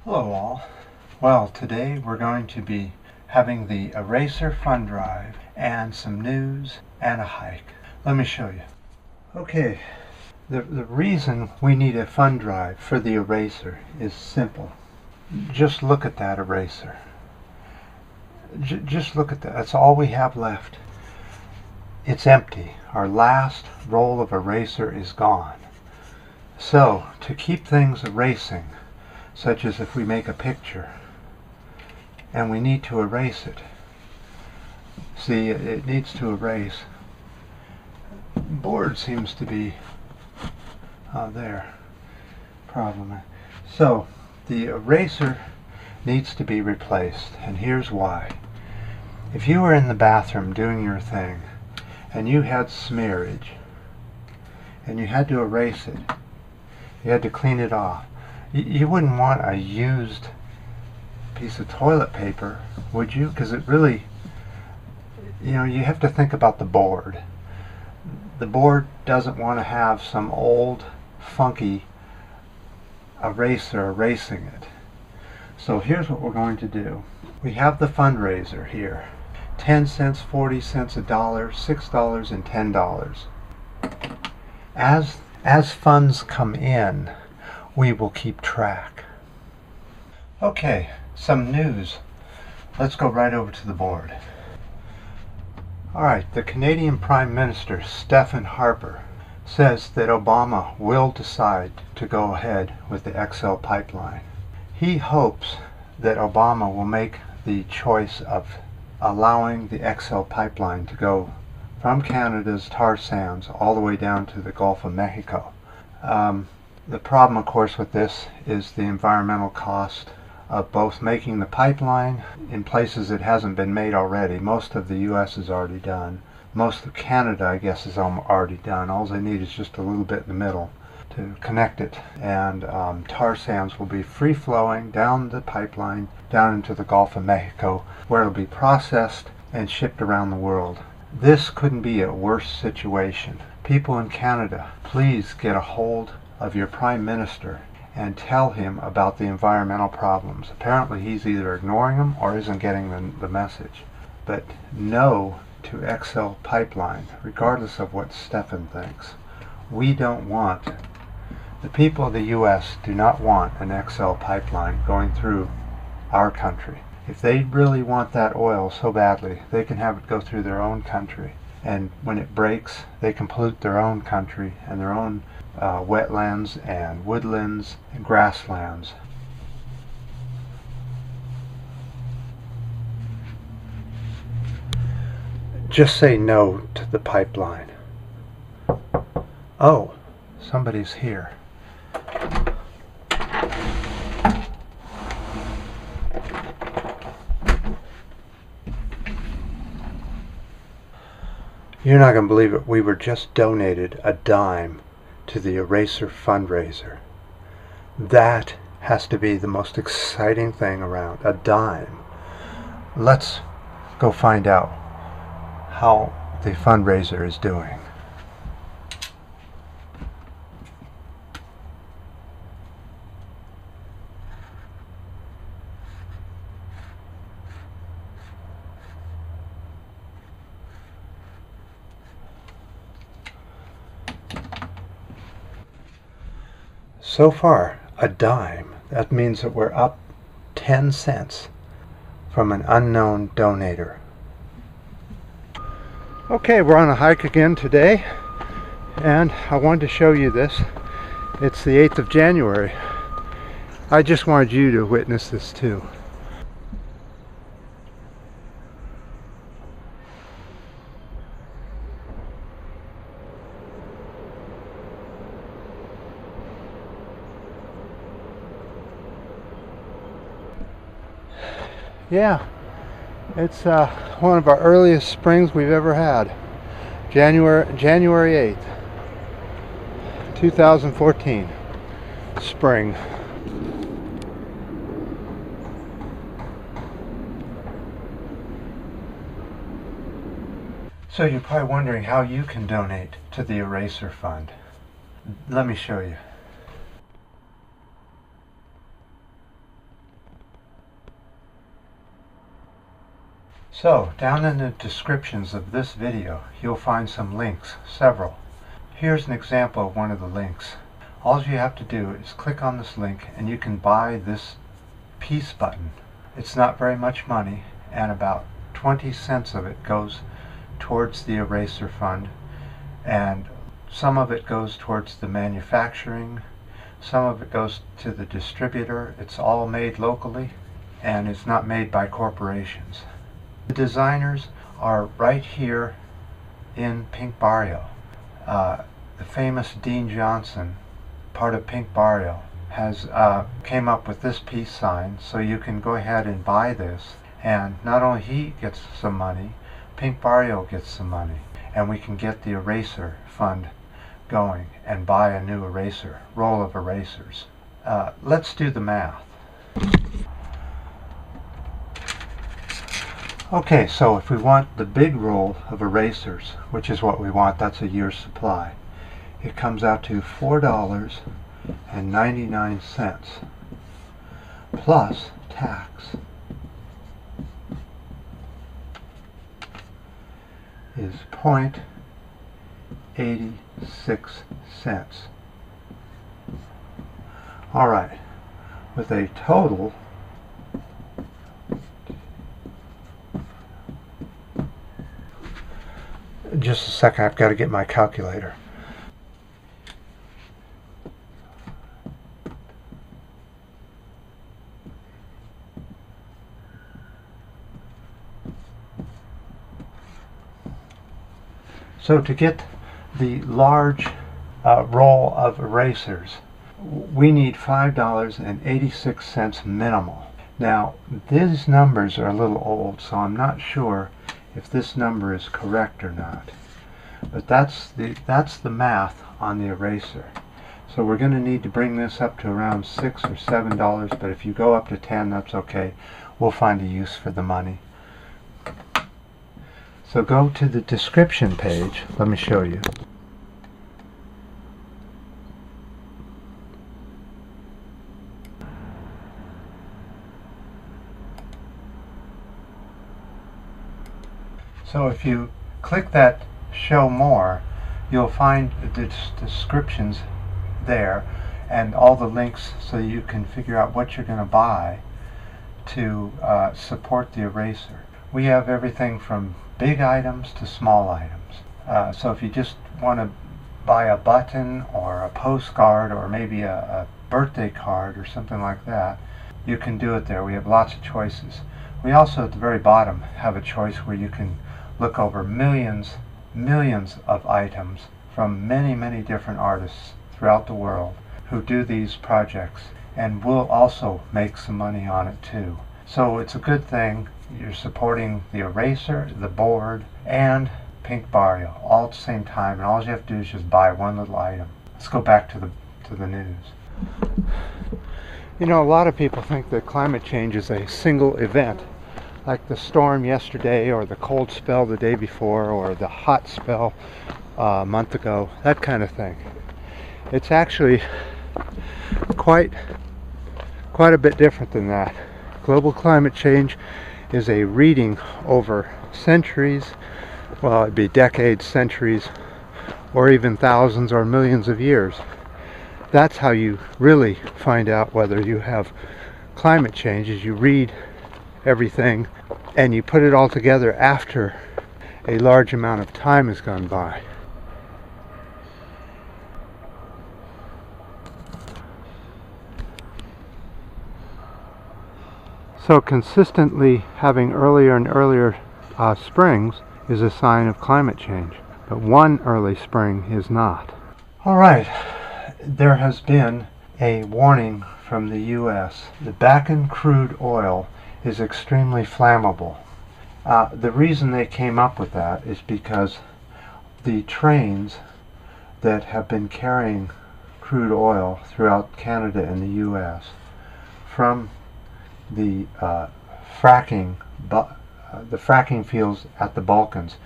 Hello all. Well, today we're going to be having the Eraser Fund Drive and some news and a hike. Let me show you. Okay, the reason we need a fund drive for the eraser is simple. Just look at that eraser. Just look at that. That's all we have left. It's empty. Our last roll of eraser is gone. So, to keep things erasing, such as if we make a picture and we need to erase it. See, it needs to erase. Board seems to be there. Problem. So the eraser needs to be replaced, and here's why. If you were in the bathroom doing your thing and you had smearage and you had to erase it, you had to clean it off, you wouldn't want a used piece of toilet paper, would you? Because it really, you have to think about the board. The board doesn't want to have some old, funky eraser erasing it. So here's what we're going to do. We have the fundraiser here. 10 cents, 40 cents, $1, $6, and $10. As funds come in, we will keep track. Okay, some news. Let's go right over to the board. Alright, the Canadian Prime Minister, Stephen Harper, says that Obama will decide to go ahead with the XL pipeline. He hopes that Obama will make the choice of allowing the XL pipeline to go from Canada's tar sands all the way down to the Gulf of Mexico. The problem, of course, with this is the environmental cost of both making the pipeline in places it hasn't been made already. Most of the U.S. is already done. Most of Canada, I guess, is already done. All they need is just a little bit in the middle to connect it. And tar sands will be free-flowing down the pipeline, down into the Gulf of Mexico, where it'll be processed and shipped around the world. This couldn't be a worse situation. People in Canada, please get a hold of your Prime Minister and tell him about the environmental problems. Apparently he's either ignoring them or isn't getting the message. But no to XL pipeline, regardless of what Stephen thinks. We don't want, the people of the U.S. do not want an XL pipeline going through our country. If they really want that oil so badly, they can have it go through their own country. And when it breaks, they can pollute their own country and their own wetlands and woodlands and grasslands. Just say no to the pipeline. Oh, somebody's here. You're not going to believe it. We were just donated a dime to the Eraser fundraiser. That has to be the most exciting thing around. A dime. Let's go find out how the fundraiser is doing. So far, a dime. That means that we're up 10 cents from an unknown donator. Okay, we're on a hike again today, and I wanted to show you this. It's the 8th of January. I just wanted you to witness this too. Yeah, it's one of our earliest springs we've ever had. January 8th, 2014, spring. So you're probably wondering how you can donate to the Eraser Fund. Let me show you. So, down in the descriptions of this video, you'll find some links, several. Here's an example of one of the links. All you have to do is click on this link and you can buy this peace button. It's not very much money, and about 20 cents of it goes towards the eraser fund, and some of it goes towards the manufacturing, some of it goes to the distributor. It's all made locally and it's not made by corporations. The designers are right here in Pink Barrio. The famous Dean Johnson, part of Pink Barrio, has came up with this peace sign, so you can go ahead and buy this, and not only he gets some money, Pink Barrio gets some money, and we can get the eraser fund going and buy a new roll of erasers. Let's do the math. Okay, so if we want the big roll of erasers, which is what we want, that's a year's supply, it comes out to $4.99 plus tax is 0.86 cents. All right, with a total just a second, I've got to get my calculator. So to get the large roll of erasers, we need $5.86 minimal. Now, these numbers are a little old, so I'm not sure if this number is correct or not. But that's the math on the eraser. So we're going to need to bring this up to around $6 or $7, but if you go up to 10, that's okay. We'll find a use for the money. So go to the description page. Let me show you. So if you click that show more, you'll find the descriptions there and all the links so you can figure out what you're going to buy to support the eraser. We have everything from big items to small items. So if you just want to buy a button or a postcard or maybe a birthday card or something like that, you can do it there. We have lots of choices. We also at the very bottom have a choice where you can look over millions of items from many different artists throughout the world who do these projects, and we'll also make some money on it too. So it's a good thing. You're supporting the eraser, the board, and Pink Barrio all at the same time, and all you have to do is just buy one little item. Let's go back to the news. You know, a lot of people think that climate change is a single event, like the storm yesterday or the cold spell the day before or the hot spell a month ago, that kind of thing. It's actually quite a bit different than that. Global climate change is a reading over centuries, well, it'd be decades, centuries, or even thousands or millions of years. That's how you really find out whether you have climate change, is you read everything and you put it all together after a large amount of time has gone by. So consistently having earlier and earlier springs is a sign of climate change, but one early spring is not. All right, there has been a warning from the U.S. The Bakken crude oil is extremely flammable. The reason they came up with that is because the trains that have been carrying crude oil throughout Canada and the U.S. from the fracking fields at the Balkans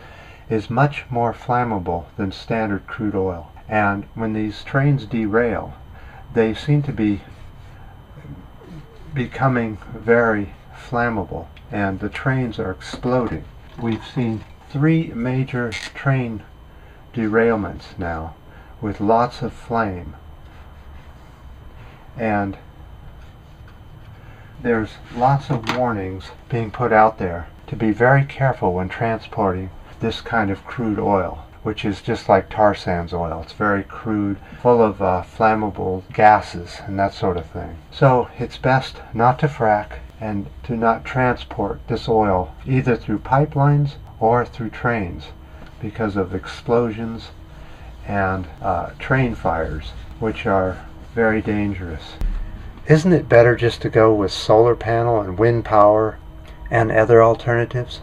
is much more flammable than standard crude oil. And when these trains derail, they seem to be becoming very flammable. and the trains are exploding. We've seen 3 major train derailments now with lots of flame, and there's lots of warnings being put out there to be very careful when transporting this kind of crude oil, which is just like tar sands oil. It's very crude, full of flammable gases and that sort of thing. So it's best not to frack and to not transport this oil either through pipelines or through trains because of explosions and train fires, which are very dangerous. Isn't it better just to go with solar panel and wind power and other alternatives?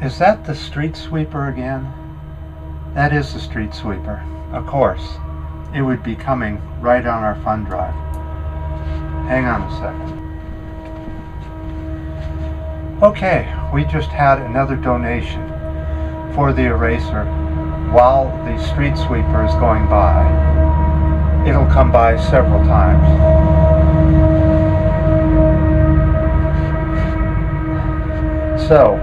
Is that the street sweeper again? That is the street sweeper. Of course, it would be coming right on our fund drive. Hang on a second. Okay, we just had another donation for the eraser while the street sweeper is going by. It'll come by several times. So,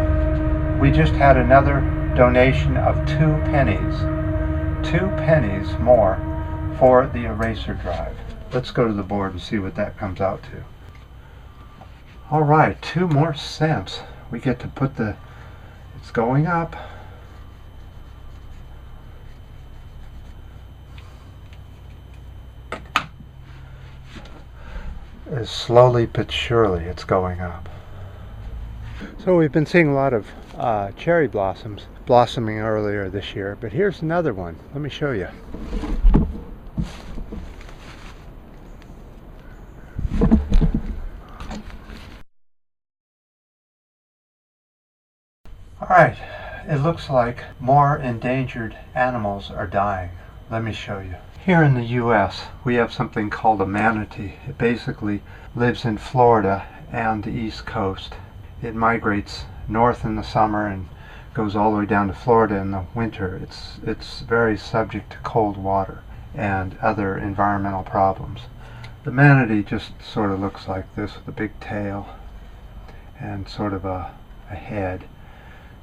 we just had another donation of 2 pennies. 2 pennies more for the eraser drive. Let's go to the board and see what that comes out to. Alright, 2 more cents. We get to put it's going up. As slowly but surely it's going up. So we've been seeing a lot of cherry blossoms blossoming earlier this year, but here's another one. Let me show you. Alright, it looks like more endangered animals are dying. Let me show you. Here in the U.S., we have something called a manatee. It basically lives in Florida and the East Coast. It migrates north in the summer and goes all the way down to Florida in the winter. It's very subject to cold water and other environmental problems. The manatee just sort of looks like this with a big tail and sort of a head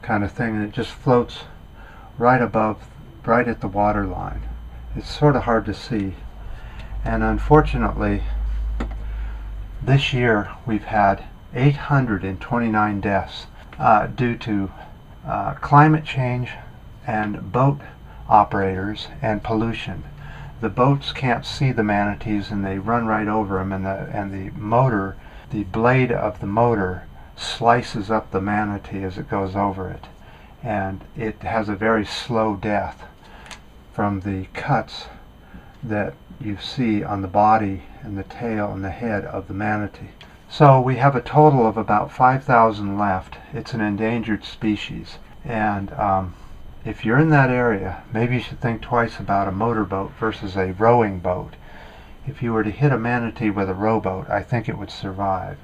kind of thing, and it just floats right at the water line. It's sort of hard to see, and unfortunately this year we've had 829 deaths due to climate change and boat operators and pollution. The boats can't see the manatees and they run right over them, and the blade of the motor slices up the manatee as it goes over it, and it has a very slow death from the cuts that you see on the body and the tail and the head of the manatee. So we have a total of about 5,000 left. It's an endangered species, and if you're in that area, maybe you should think twice about a motorboat versus a rowing boat. If you were to hit a manatee with a rowboat, I think it would survive.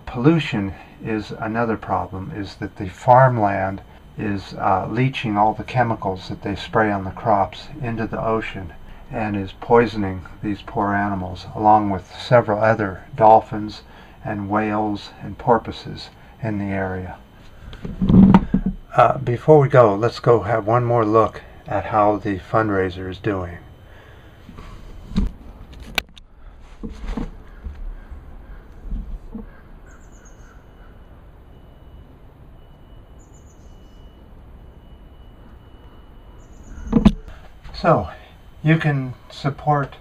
Pollution is another problem, is that the farmland is leaching all the chemicals that they spray on the crops into the ocean and is poisoning these poor animals, along with several other dolphins and whales and porpoises in the area. Before we go, let's go have one more look at how the fundraiser is doing. So, you can support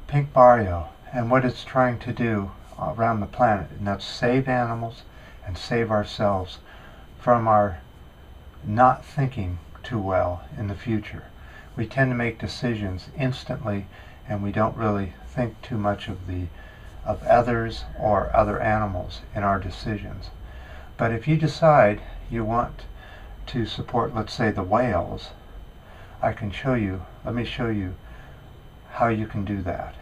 Pink Barrio and what it's trying to do around the planet, and that's save animals and save ourselves from our not thinking too well in the future. We tend to make decisions instantly, and we don't really think too much of others or other animals in our decisions. But if you decide you want to support, let's say, the whales, let me show you how you can do that.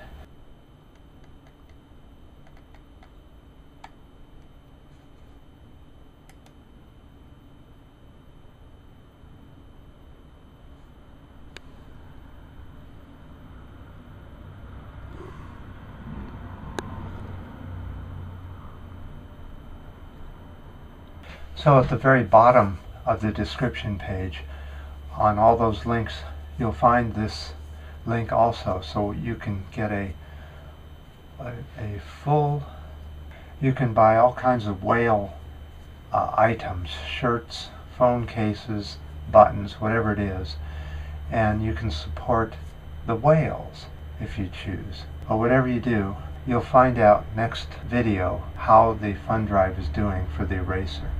So at the very bottom of the description page, on all those links, you'll find this link also, so you can get a full, you can buy all kinds of whale items, shirts, phone cases, buttons, whatever it is, and you can support the whales if you choose. But whatever you do, you'll find out next video how the fund drive is doing for the eraser.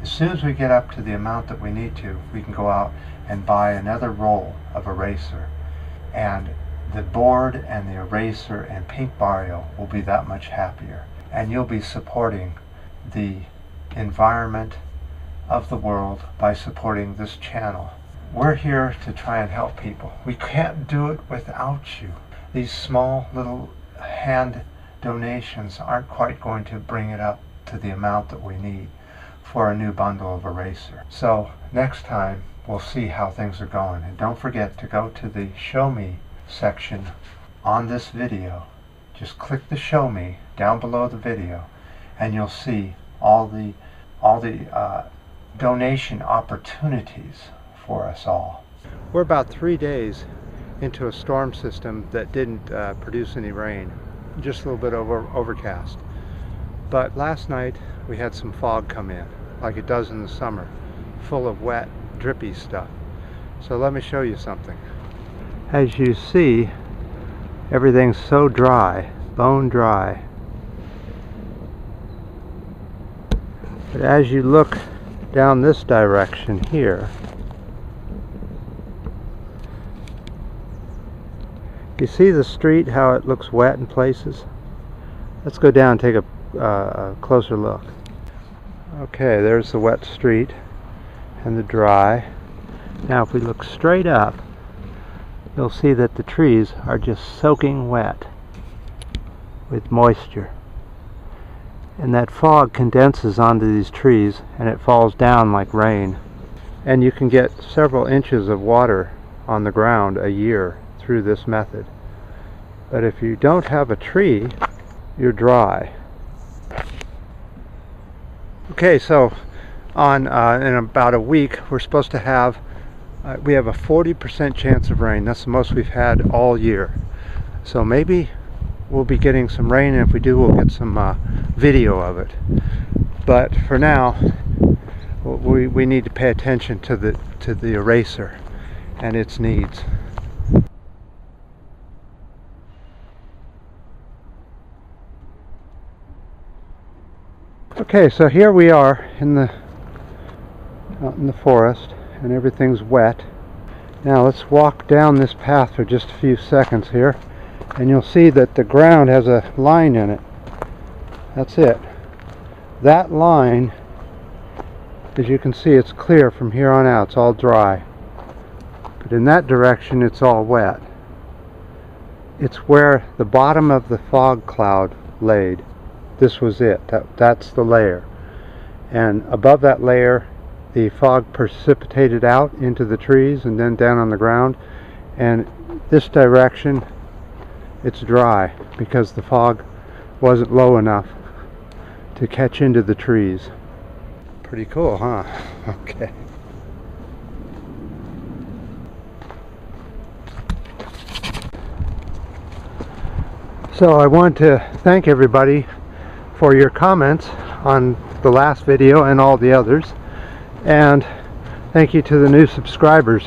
As soon as we get up to the amount that we need to, we can go out and buy another roll of eraser, and the board and the eraser and pink barrio will be that much happier, and you'll be supporting the environment of the world by supporting this channel. We're here to try and help people. We can't do it without you. These small little hand donations aren't quite going to bring it up to the amount that we need for a new bundle of eraser. So next time we'll see how things are going. And don't forget to go to the Show Me section on this video. Just click the Show Me down below the video, and you'll see all the donation opportunities for us all. We're about 3 days into a storm system that didn't produce any rain, just a little bit overcast. But last night we had some fog come in, like it does in the summer, full of wet, drippy stuff. So let me show you something. As you see, everything's so dry, bone dry. But as you look down this direction here, you see the street, how it looks wet in places? Let's go down and take a closer look. Okay, there's the wet street and the dry. Now if we look straight up, you'll see that the trees are just soaking wet with moisture. And that fog condenses onto these trees and it falls down like rain. And you can get several inches of water on the ground a year through this method. But if you don't have a tree, you're dry. Okay, so in about a week we're supposed to have we have a 40% chance of rain. That's the most we've had all year. So maybe we'll be getting some rain, and if we do, we'll get some video of it. But for now, we need to pay attention to the eraser and its needs. Okay, so here we are out in the forest, and everything's wet. Now let's walk down this path for just a few seconds here, and you'll see that the ground has a line in it. That's it. That line, as you can see, it's clear from here on out. It's all dry. But in that direction, it's all wet. It's where the bottom of the fog cloud laid. This was it. That's the layer. And above that layer, the fog precipitated out into the trees and then down on the ground. And this direction, it's dry because the fog wasn't low enough to catch into the trees. Pretty cool, huh? Okay. So I want to thank everybody for your comments on the last video and all the others, and thank you to the new subscribers.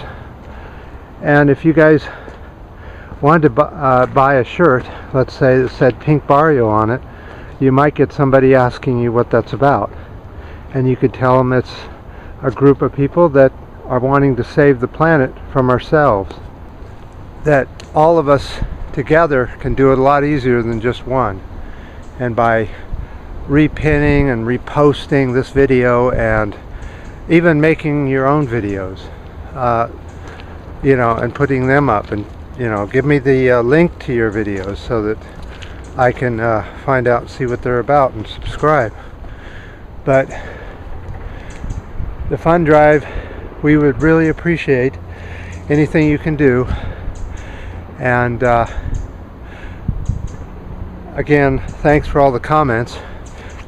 And if you guys wanted to buy a shirt, let's say that said Pink Barrio on it, you might get somebody asking you what that's about, and you could tell them it's a group of people that are wanting to save the planet from ourselves, that all of us together can do it a lot easier than just one. And by repinning and reposting this video, and even making your own videos, and putting them up, and give me the link to your videos so that I can find out and see what they're about and subscribe. But the fund drive, we would really appreciate anything you can do. And again, thanks for all the comments,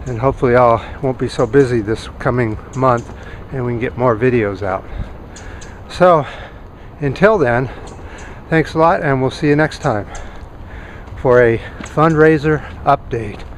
and hopefully I won't be so busy this coming month and we can get more videos out. So until then, thanks a lot, and we'll see you next time for a fundraiser update.